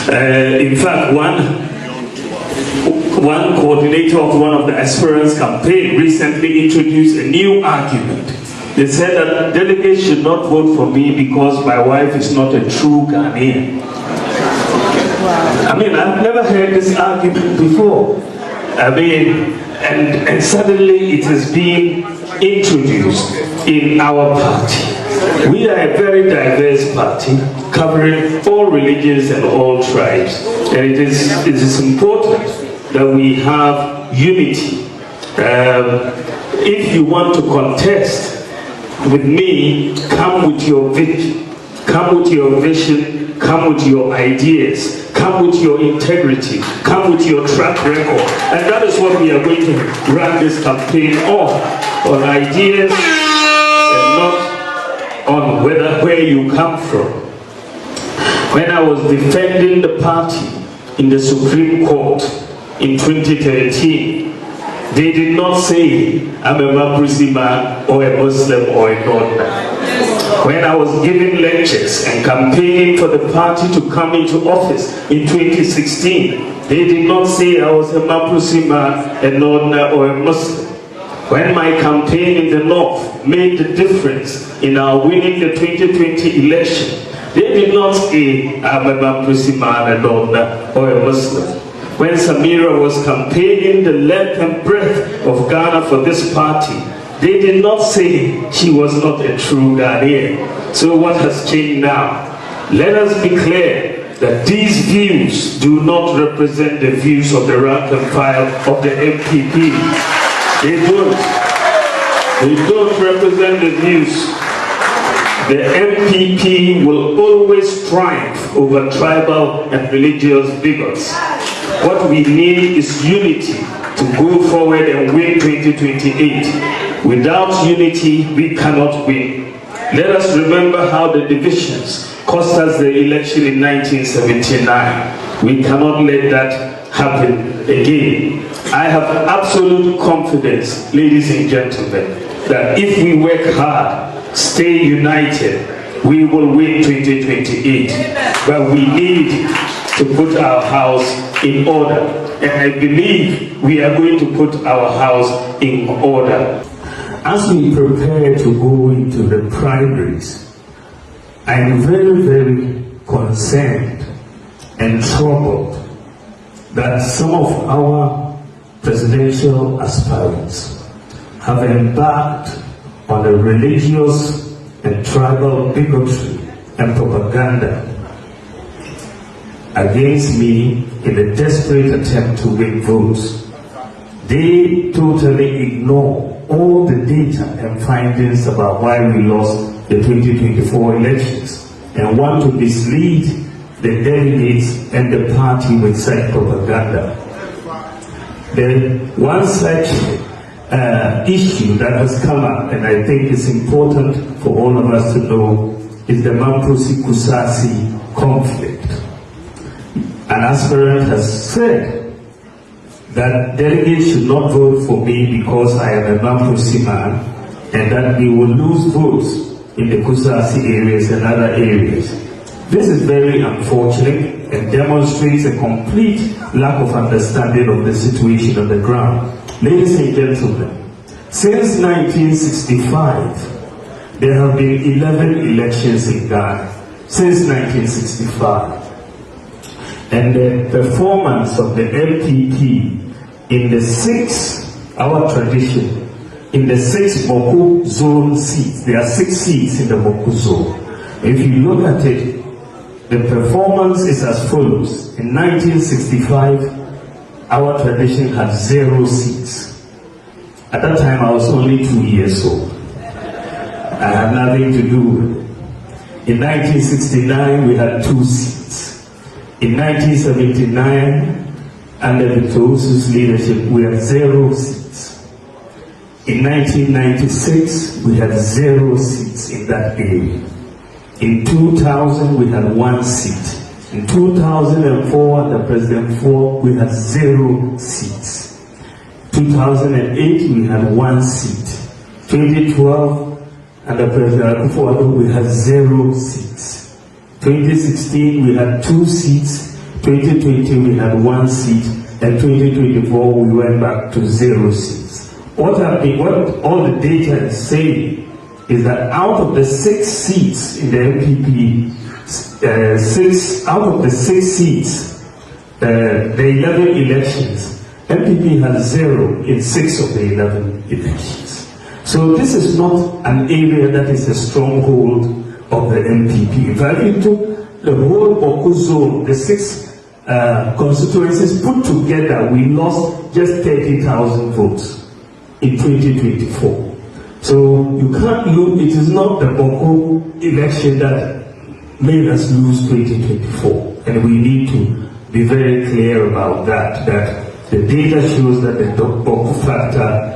In fact, one coordinator of one of the aspirants' campaign recently introduced a new argument. They said that delegates should not vote for me because my wife is not a true Ghanaian. I mean, I've never heard this argument before. I mean, and suddenly it is being introduced in our party. We are a very diverse party, covering all religions and all tribes. And it is important that we have unity. If you want to contest with me, come with your vision, come with your vision, come with your ideas, come with your integrity, come with your track record. And that is what we are going to run this campaign on ideas and not on where you come from. When I was defending the party in the Supreme Court in 2013, they did not say I'm a Mahamudu man or a Muslim or a non-man. When I was giving lectures and campaigning for the party to come into office in 2016, they did not say I was a Mahamudu man, a non-man or a Muslim. When my campaign in the North made the difference in our winning the 2020 election, they did not say I'm a Mahamudu man, a non-man or a Muslim. When Samira was campaigning the length and breadth of Ghana for this party, they did not say she was not a true Ghanaian. So what has changed now? Let us be clear that these views do not represent the views of the rank and file of the MPP. They don't represent the views. The MPP will always triumph over tribal and religious bigots. What we need is unity to go forward and win 2028. Without unity, we cannot win. Let us remember how the divisions cost us the election in 1979. We cannot let that happen again. I have absolute confidence, ladies and gentlemen, that if we work hard, stay united, we will win 2028. But we need to put our house in order. And I believe we are going to put our house in order. As we prepare to go into the primaries, I am very, very concerned and troubled that some of our presidential aspirants have embarked on a religious and tribal bigotry and propaganda against me in a desperate attempt to win votes. They totally ignore all the data and findings about why we lost the 2024 elections and want to mislead the delegates and the party with such propaganda. Then one such issue that has come up, and I think it's important for all of us to know, is the Mamprosi-Kusasi conflict. An aspirant has said that delegates should not vote for me because I am a Mamprosi man, and that we will lose votes in the Kusasi areas and other areas. This is very unfortunate and demonstrates a complete lack of understanding of the situation on the ground. Ladies and gentlemen, since 1965, there have been 11 elections in Ghana. Since 1965. And the performance of the MPP in the our tradition, in the 6 Moku zone seats, there are 6 seats in the Moku zone. If you look at it, the performance is as follows. In 1965, our tradition had 0 seats. At that time, I was only 2 years old. I had nothing to do with it. In 1969, we had 2 seats. In 1979, under Victor's leadership, we had 0 seats. In 1996, we had 0 seats in that area. In 2000, we had 1 seat. In 2004, under President Ford, we had 0 seats. 2008, we had 1 seat. 2012, under President Akufo-Addo, we had 0 seats. 2016, we had 2 seats. 2020 we had 1 seat, and 2024 we went back to 0 seats. What all the data is saying is that out of the 6 seats in the MPP, out of the 6 seats, the 11 elections, MPP has 0 in 6 of the 11 elections. So this is not an area that is a stronghold of the MPP. In fact, it took the whole Oku zone, the 6 constituencies put together, we lost just 30,000 votes in 2024. So you can't lose, it is not the Oku election that made us lose 2024. And we need to be very clear about that, that the data shows that the Oku factor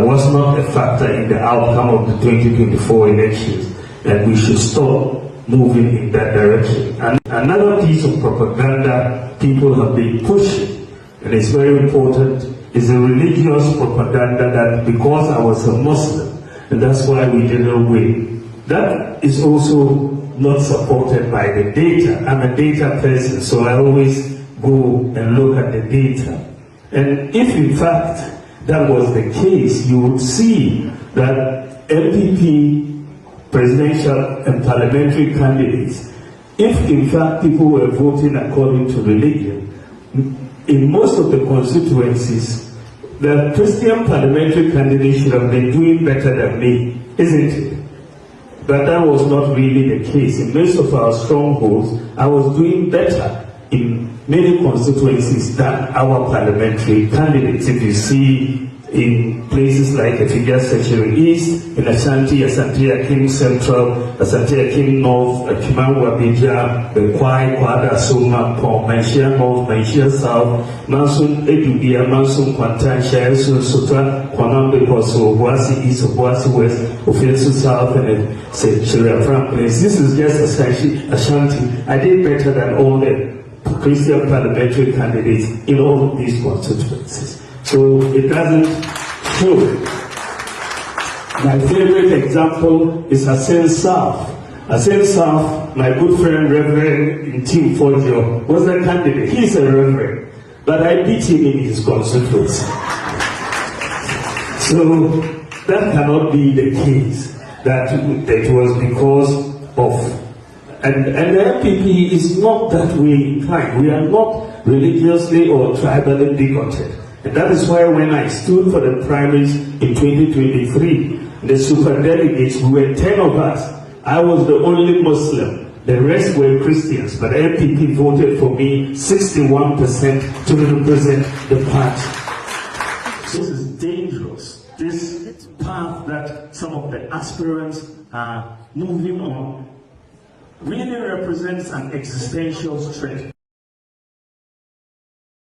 was not a factor in the outcome of the 2024 elections, and we should stop moving in that direction. And another piece of propaganda people have been pushing, and it's very important, is a religious propaganda that because I was a Muslim, and that's why we didn't win. That is also not supported by the data. I'm a data person, so I always go and look at the data. And if in fact that was the case, you would see that MPP presidential and parliamentary candidates, if in fact people were voting according to religion, in most of the constituencies, the Christian parliamentary candidate should have been doing better than me, isn't it? But that was not really the case. In most of our strongholds, I was doing better in many constituencies than our parliamentary candidates. If you see in places like Cheremeh East, in Ashanti Akim Central, Ashanti Akim North, Akimanwa Bija, Kwai, Kwada, Soma, Pom, Manshia North, Manshia South, Mansun Edubia, Mansun Kwantan, Shayasun Sutra, Kwanambe Koso, Boasi East, Boasi West, Ofensu South, and then Cheremeh Place. This is just Ashanti. I did better than all the Christian parliamentary candidates in all of these constituencies. So it doesn't show. My favorite example is Asen South. Asen South, my good friend Reverend Tim Fojo was a candidate. He's a reverend, but I beat him in his constituency. So that cannot be the case. That it was because of, and the MPP is not that way inclined. We are not religiously or tribally bigoted. And that is why when I stood for the primaries in 2023, the superdelegates, we were 10 of us. I was the only Muslim. The rest were Christians. But MPP voted for me 61% to represent the party. So this is dangerous. This path that some of the aspirants are moving on really represents an existential threat.